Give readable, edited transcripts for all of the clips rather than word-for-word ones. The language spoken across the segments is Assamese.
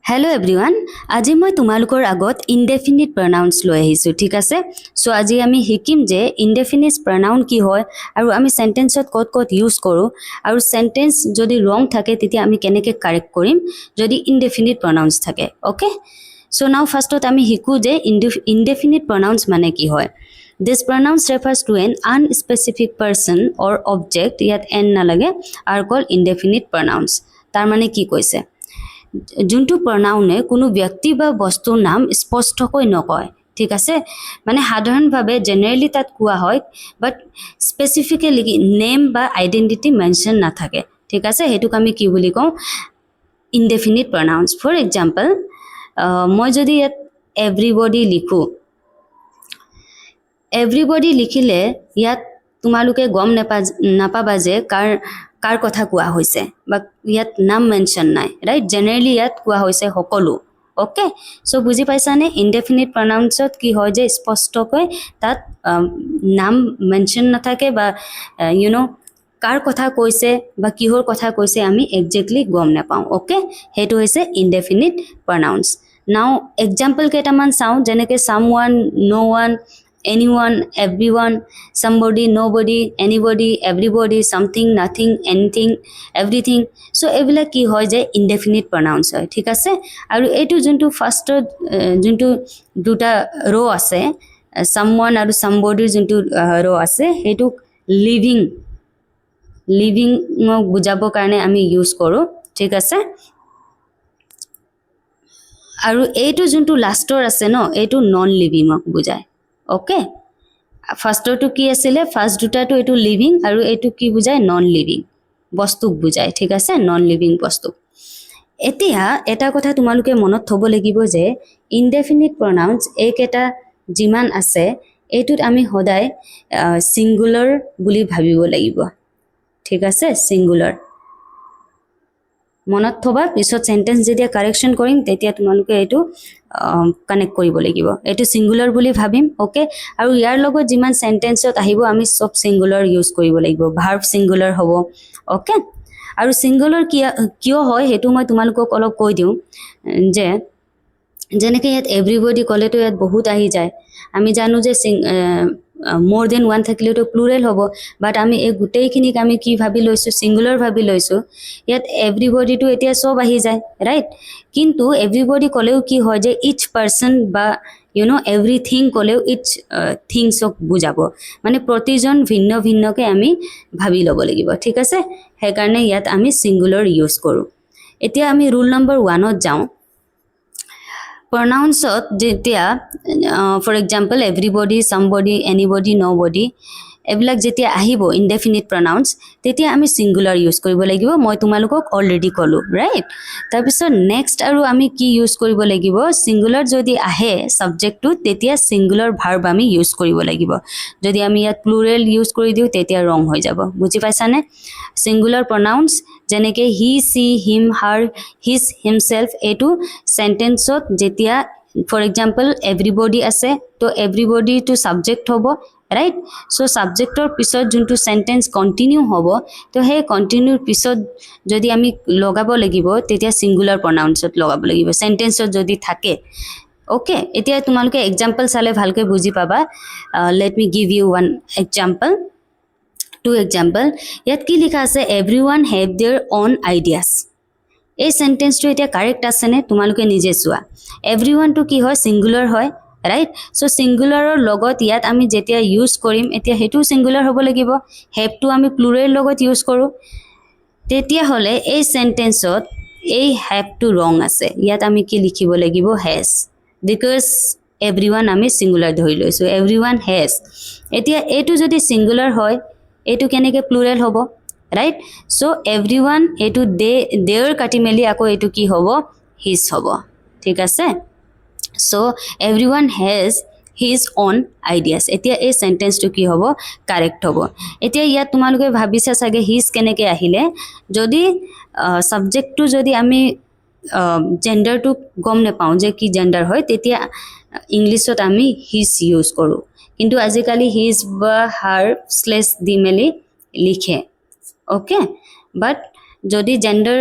Hello everyone, আজি মই তোমালোকৰ আগত indefinite pronouns লৈ আহিছো ঠিক আছে সো আজি আমি শিকিম যে indefinite pronoun কি হয় আৰু আমি সেন্টেন্সত কত কত ইউজ কৰো আৰু সেন্টেন্স যদি ৰং থাকে তেতিয়া আমি কেনেকৈ কাৰেক্ট কৰিম যদি indefinite pronouns থাকে ওকে সো নাও ফাৰ্স্টত আমি শিকো যে indefinite pronouns মানে কি হয় This pronouns refers to an unspecific person or object ইয়াত n নালাগে are called indefinite pronouns তাৰ মানে কি কৈছে যোনটো প্ৰনাউনে কোনো ব্যক্তি বা বস্তুৰ নাম স্পষ্টকৈ নকয় ঠিক আছে মানে সাধাৰণভাৱে জেনাৰেলি তাত কোৱা হয় বাট স্পেসিফিক্যালি নেম বা আইডেন্টিটি মেনশন নাথাকে ঠিক আছে হেতুক আমি কি বুলি কওঁ ইনডেফিনিট প্ৰনাউন্স ফৰ এক্সাম্পল মই যদি ইয়াত এভৰিবডি লিখো এভৰিবডি লিখিলে ইয়াত তোমালোকে গম নাপাবা যে কাৰ কথা কোৱা হৈছে বা ইয়াত নাম মেনশন নাই ৰাইট জেনাৰেলি ইয়াত কোৱা হৈছে সকলো ওকে সো বুজি পাইছানে ইনডেফিনিট প্ৰনাউন্সত কি হয় যে স্পষ্টকৈ তাত নাম মেনশন নাথাকে বা ইউ নো কাৰ কথা কৈছে বা কিহৰ কথা কৈছে আমি এক্স্যাক্টলি গম নাপাওঁ ওকে হেতু হৈছে ইনডেফিনিট প্ৰনাউন্স নাও এক্সাম্পল কেইটামান চাওঁ যেনেকৈ someone no one anyone everyone somebody nobody anybody everybody something nothing anything everything so এবিলা কি হয় যে ইনডেফিনিট প্ৰনাউন্স হয় ঠিক আছে আৰু এটো যোনটো ফাৰ্স্ট যোনটো দুটা ৰো আছে someone আৰু somebody যোনটো ৰো আছে হেতু লিভিং বুজাব কাৰণে আমি ইউজ কৰো ঠিক আছে আৰু এইটো যোনটো লাষ্টৰ আছে ন এইটো নন লিভিংক বুজায় ওকে ফাৰ্স্টৰটো কি আছিলে ফাৰ্স্ট দুটাটো এটো লিভিং আৰু এটো কি বুজায় নন লিভিং বস্তুক বুজায় ঠিক আছে নন লিভিং বস্তু এতিয়া এটা কথা তোমালোকে মনত থব লাগিব যে ইনডেফিনিট প্ৰনাউন্স এইকেটা যিমান আছে এটোত আমি সদায় সিঙ্গুলাৰ বুলি ভাবিব লাগিব ঠিক আছে সিঙ্গুলাৰ মনত থবা পিছত সেন্টেন্স যেতিয়া কাৰেকশন কৰিম তেতিয়া তোমালোকে এটো কানেক্ট কৰিব লাগিব এটো সিঙ্গুলাৰ বুলি ভাবিম ওকে আৰু ইয়াৰ লগত যিমান সেন্টেন্সত আহিব আমি সব সিঙ্গুলাৰ ইউজ কৰিব লাগিব ভাৰ্ব সিঙ্গুলাৰ হ'ব ওকে আৰু সিঙ্গুলাৰ কিয় হয় হেতু মই তোমালোকক অলপ কৈ দিও যে যেনেকৈ ইয়াত এভৰিবডি কলেটো ইয়াত বহুত আহি যায় আমি জানো যে more than one থাকিলে তো প্লুৰেল হ'ব বাট আমি এই গুটেইখিনিক আমি কি ভাবি লৈছো সিঙ্গুলাৰ ভাবি লৈছো ইয়াত এভৰিবডি তো এতিয়া সব আহি যায় ৰাইট কিন্তু এভৰিবডি কলেও কি হয় যে ইচ পাৰসন বা ইউ নো এভৰিথিং কলেও ইচ থিংছক বুজাব মানে প্ৰতিজন ভিন্ন ভিন্নকে আমি ভাবি ল'ব লাগিব ঠিক আছে সেই কাৰণে ইয়াত আমি সিঙ্গুলাৰ ইউজ কৰো এতিয়া আমি ৰুল নম্বৰ 1 ত যাওঁ pronouns যেতিয়া for example everybody somebody anybody nobody এবিলাক যেতিয়া আহিব ইনডেফিনিট pronouns তেতিয়া আমি সিঙ্গুলাৰ ইউজ কৰিব লাগিব মই তোমালোকক অলৰেডি কলো ৰাইট তাৰ পিছত নেক্সট আৰু আমি কি ইউজ কৰিব লাগিব সিঙ্গুলাৰ যদি আহে সাবজেক্টটো তেতিয়া সিঙ্গুলাৰ ভাৰ্ব আমি ইউজ কৰিব লাগিব যদি আমি ইয়াত প্লুৰেল ইউজ কৰি দিও তেতিয়া ৰং হৈ যাব বুজি পাইছানে সিঙ্গুলাৰ pronouns যেনেকৈ he she him her his himself এটো সেন্টেন্সত যেতিয়া ফৰ এক্সাম্পল এভৰিবডি আছে তো এভৰিবডি টু সাবজেক্ট হ'ব ৰাইট সো সাবজেক্টৰ পিছত যোনটো সেন্টেন্স কন্টিনিউ হ'ব তো হে কন্টিনিউৰ পিছত যদি আমি লগাব লাগিব তেতিয়া সিঙ্গুলাৰ pronounsত লগাব লাগিব সেন্টেন্সত যদি থাকে ওকে এতিয়া তোমালোকে এক্সাম্পল চালে ভালকৈ বুজি পাবা let me give you one example two example ইয়াত কি লিখা আছে everyone have their own ideas এই সেন্টেন্সটো এতিয়া কাৰেক্ট আছে নে তোমালোকে নিজে চোৱা এভৰিওয়ান টু কি হয় সিঙ্গুলাৰ হয় ৰাইট সো সিঙ্গুলাৰৰ লগত ইয়াত আমি যেতিয়া ইউজ কৰিম এতিয়া হেতু সিঙ্গুলাৰ হ'ব লাগিব হেভ টু আমি প্লুৰেল লগত ইউজ কৰো তেতিয়া হলে এই সেন্টেন্সত এই হেভ টু ৰং আছে ইয়াত আমি কি লিখিব লাগিব হেজ বিকজ এভৰিওয়ান আমি সিঙ্গুলাৰ ধৰি লৈছো এভৰিওয়ান হেজ এতিয়া এটো যদি সিঙ্গুলাৰ হয় এটো কেনেকৈ প্লুৰেল হ'ব right so everyone etu their কাটি মেলি আকৌ এটো কি হ'ব his হ'ব ঠিক আছে so everyone has his own ideas এতিয়া এই সেন্টেন্সটো কি হ'ব কারেক্ট হ'ব এতিয়া ইয়াত তোমালোকে ভাবিছা সাগে his কেনেকৈ আহিলে যদি সাবজেক্টটো যদি আমি জেন্ডাৰটো গম নেপাওঁ যে কি জেন্ডাৰ হয় তেতিয়া ইংলিশত আমি his ইউজ কৰো কিন্তু আজিকালি his বা her স্লেশ দি মেলি লিখে okay but যদি জেন্ডাৰ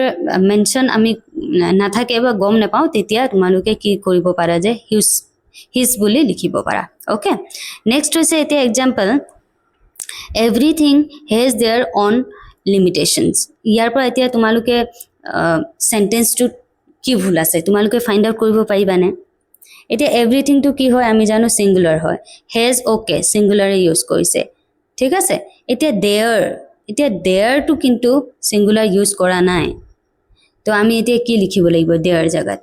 মেনশন আমি নাথাকে বা গম নাপাওঁ তেতিয়া তোমালোকে কি কৰিব পাৰা যে হিজ বুলি লিখিব পাৰা ওকে নেক্সট হৈছে এতিয়া example everything has their own limitations ইয়াৰ পৰা এতিয়া তোমালোকে সেন্টেন্সটো কি ভুল আছে তোমালোকে ফাইন্ড আউট কৰিব পাৰিবানে এতিয়া এভৰিথিংটো কি হয় আমি জানো সিঙ্গুলাৰ হয় হেজ ওকে সিঙ্গুলাৰে ইউজ কৰিছে ঠিক আছে এতিয়া দেয়াৰটো কিন্তু সিঙ্গুলাৰ ইউজ কৰা নাই তো আমি এতিয়া কি লিখিব লাগিব দেয়াৰ জায়গাত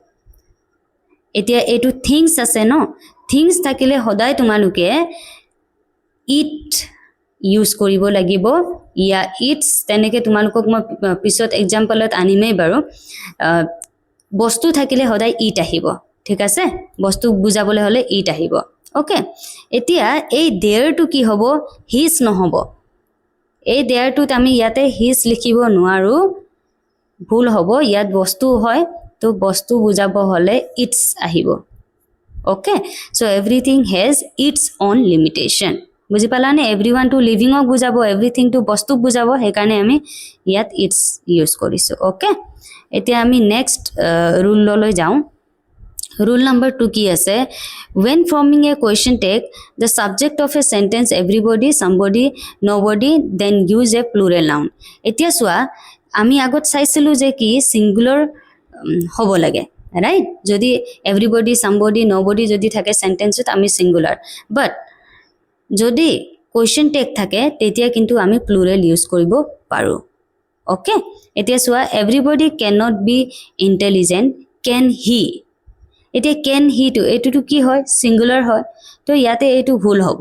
এতিয়া এটো থিংস আছে ন থিংস থাকিলে সদায় তোমালোকে ইট ইউজ কৰিব লাগিব ইয়া ইটস তেনেকে তোমালোকক মই পিছত এক্সাম্পলত আনিমেই বাৰু বস্তু থাকিলে সদায় ইট আহিব ঠিক আছে বস্তু বুজাবলৈ হলে ইট আহিব ওকে এতিয়া এই দেয়াৰটো কি হ'ব হিজ নহব এই দেয়াৰটোত আমি ইয়াতে হিজ লিখিব নোৱাৰো ভুল হ'ব ইয়াত বস্তু হয় তো বস্তু বুজাব হলে ইটস আহিব okay so everything has it's on limitation বুজি পালানে এভৰিওয়ান টু লিভিংক বুজাব এভৰিথিং টু বস্তু বুজাব সেইকাৰণে আমি ইয়াত ইটস ইউজ কৰিছো ওকে এতিয়া আমি নেক্সট ৰুল লৈ যাওঁ Rule number 2 কি আছে when forming a question tag the subject of a sentence everybody somebody nobody then use a plural noun এতিয়া সোয়া আমি আগত চাইছিলো যে কি সিঙ্গুলার হ'ব লাগে রাইট যদি everybody somebody nobody যদি থাকে সেন্টেন্সত আমি সিঙ্গুলার বাট যদি question tag থাকে তেতিয়া কিন্তু আমি প্লুরাল ইউজ কৰিব পাৰো ওকে এতিয়া সোয়া everybody cannot be intelligent can he এতিয়া can he to এটো কি হয় সিঙ্গুলার হয় তো ইয়াতে এটো ভুল হ'ব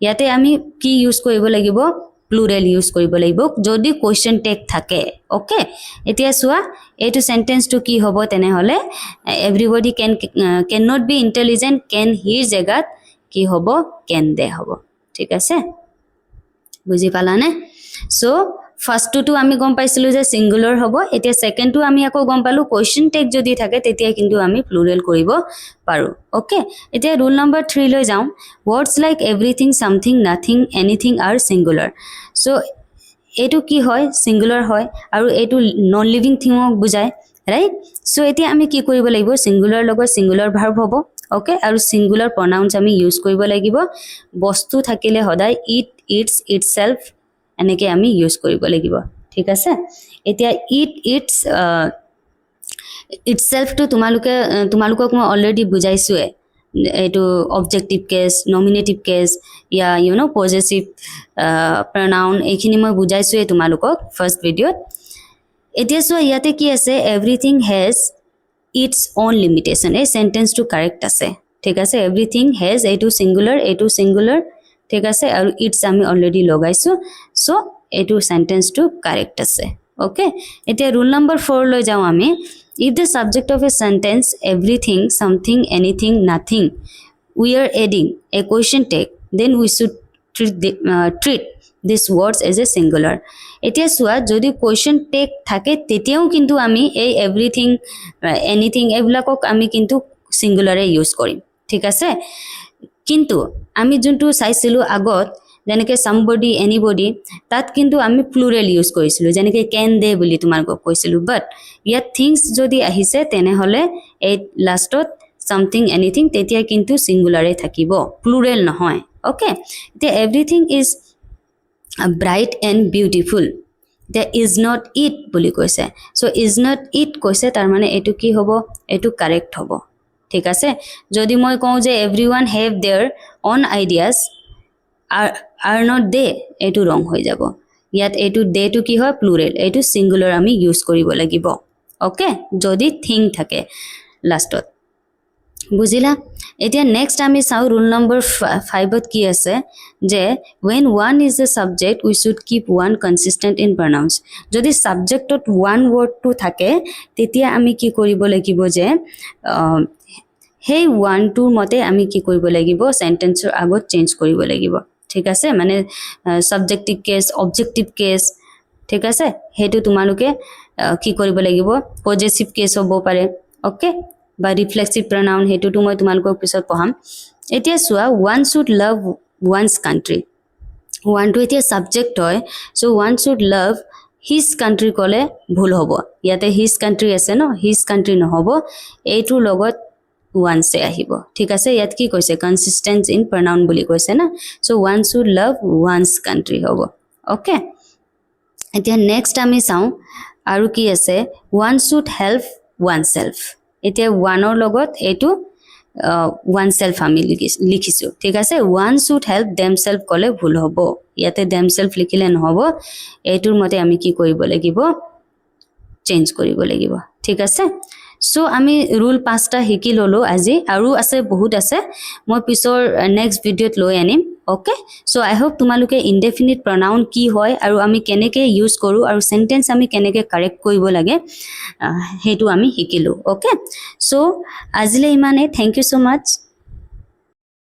ইয়াতে আমি কি ইউজ কৰিব লাগিব প্লুৰাল ইউজ কৰিব লাগিব যদি কোয়েশ্চন টেগ থাকে ওকে এতিয়া সোয়া এটো সেন্টেন্সটো কি হ'ব তেনে হলে everybody can not be intelligent can hero জায়গাত কি হ'ব ক্যান দে হ'ব ঠিক আছে বুজি পালানে সো ফার্স্ট টু আমি গম পাইছিলো যে সিঙ্গুলার হ'ব এতিয়া সেকেন্ড টু আমি আকৌ গম পালো কোয়েশ্চন টেগ যদি থাকে তেতিয়া কিন্তু আমি প্লুরাল কৰিব পাৰো ওকে এতিয়া রুল নাম্বার 3 লৈ যাওঁ words like everything something nothing anything are singular so এটো কি হয় সিঙ্গুলার হয় আৰু এটো নন লিভিং থিংক বুজায় ৰাইট সো এতিয়া আমি কি কৰিব লাগিব সিঙ্গুলাৰ লগত সিঙ্গুলাৰ ভাৰ্ব হ'ব ওকে আৰু সিঙ্গুলাৰ প্ৰনাউন্স আমি ইউজ কৰিব লাগিব বস্তু থাকিলে সদায় ইট ইটস ইটসেলফ এনেকে আমি ইউজ কৰিব লাগিব ঠিক আছে এতিয়া ইটসেলফ টু তোমালোকক মই অলৰেডি বুজাইছোৱে এটো অবজেক্টিভ কেস নমিনেটিভ কেস ইয়া ইউ নো পজেসিভ প্ৰনাউন এইখিনি মই বুজাইছোৱে তোমালোকক ফার্স্ট ভিডিওত এতিয়া সো ইয়াতে কি আছে everything has its own limitation এই সেন্টেন্সটো কারেক্ট আছে ঠিক আছে এভরিথিং হেজ এটো সিঙ্গুলার ঠিক আছে আৰু ইটস আমি অলৰেডি লগাইছো সো এটো সেন্টেন্সটো কারেক্ট আছে ওকে এতিয়া রুল নাম্বার 4 লৈ যাওঁ আমি if the subject of a sentence everything something anything nothing we are adding a question tag then we should treat these words as a singular এতিয়া সোয়া যদি question tag থাকে তেতিয়াও কিন্তু আমি এই everything anything এবিলাকক আমি কিন্তু সিঙ্গুলারে ইউজ কৰিম ঠিক আছে কিন্তু আমি যোনটো চাইছিলো আগত যেনেকে somebody anybody তাত কিন্তু আমি প্লুরাল ইউজ কৰিছিলো যেনেকে can they বুলি তোমালোকক কৈছিলো বাট ইয়াত থিংস যদি আহিছে তেনে হলে এই লাষ্টত something anything তেতিয়া কিন্তু সিঙ্গুলারে থাকিব প্লুরাল নহয় ওকে তে everything is bright and beautiful তে ইজ নট ইট বুলি কৈছে সো ইজ নট ইট কৈছে তাৰ মানে এটো কি হ'ব এটো কারেক্ট হ'ব ঠিক আছে যদি মই কওঁ যে everyone have there own ideas are not they এটো রং হৈ যাব ইয়াত এটো দে টু কি হয় প্লুরাল এটো সিঙ্গুলার আমি ইউজ কৰিব লাগিব ওকে যদি থিং থাকে লাষ্টত বুজিলা এতিয়া নেক্সট আমি চাও রুল নাম্বার 5 ত কি আছে যে when one is the subject we should keep one consistent in pronouns যদি সাবজেক্টত one word টু থাকে তেতিয়া আমি কি কৰিব লাগিব যে হেই ওয়ান টু মতে আমি কি কৰিব লাগিব সেন্টেন্সৰ আগত চেঞ্জ কৰিব লাগিব ঠিক আছে মানে সাবজেক্টিভ কেস অবজেক্টিভ কেস ঠিক আছে হেতু তোমালোকে কি কৰিব লাগিব পজেসিভ কেস হ'ব পাৰে ওকে বা রিফ্লেক্সিভ প্রনাউন হেতুটো মই তোমালোকক পিছত পঢ়াম এতিয়া সোয়া one should love one's country one two এতিয়া সাবজেক্ট হয় so one should love his country ক'লে ভুল হ'ব ইয়াতে হিজ কাণ্ট্ৰি আছে ন হিজ কাণ্ট্ৰি নহ'ব এইটোৰ লগত ওৱানছে আহিব ঠিক আছে ইয়াত কি কৈছে কনসিস্টেন্স ইন প্ৰনাউন বুলি কৈছে না so one should love one's country হ'ব ওকে এতিয়া নেক্সট আমি চাওঁ আৰু কি আছে one should help oneself এতিয়া ওৱানৰ লগত এইটো ওৱান সেল্ফ আমি লিখিছো ঠিক আছে one should help them self ক'লে ভুল হ'ব ইয়াতে দেম সেল্ফ লিখিলে নহ'ব এইটোৰ মতে আমি কি কৰিব লাগিব চেঞ্জ কৰিব লাগিব ঠিক আছে সো আমি ৰুল 5টা শিকি ললো আজি আৰু আছে বহুত আছে মই পিছৰ নেক্সট ভিডিঅ'ত লৈ আনিম ওকে সো আই হোপ তোমালোকে ইনডেফিনিট প্ৰনাউন কি হয় আৰু আমি কেনেকৈ ইউজ কৰো আৰু সেন্টেন্স আমি কেনেকৈ কাৰেক্ট কৰিব লাগে হেতু আমি শিকিলো ওকে সো আজিলে ইমানে থ্যাংক ইউ সো মাচ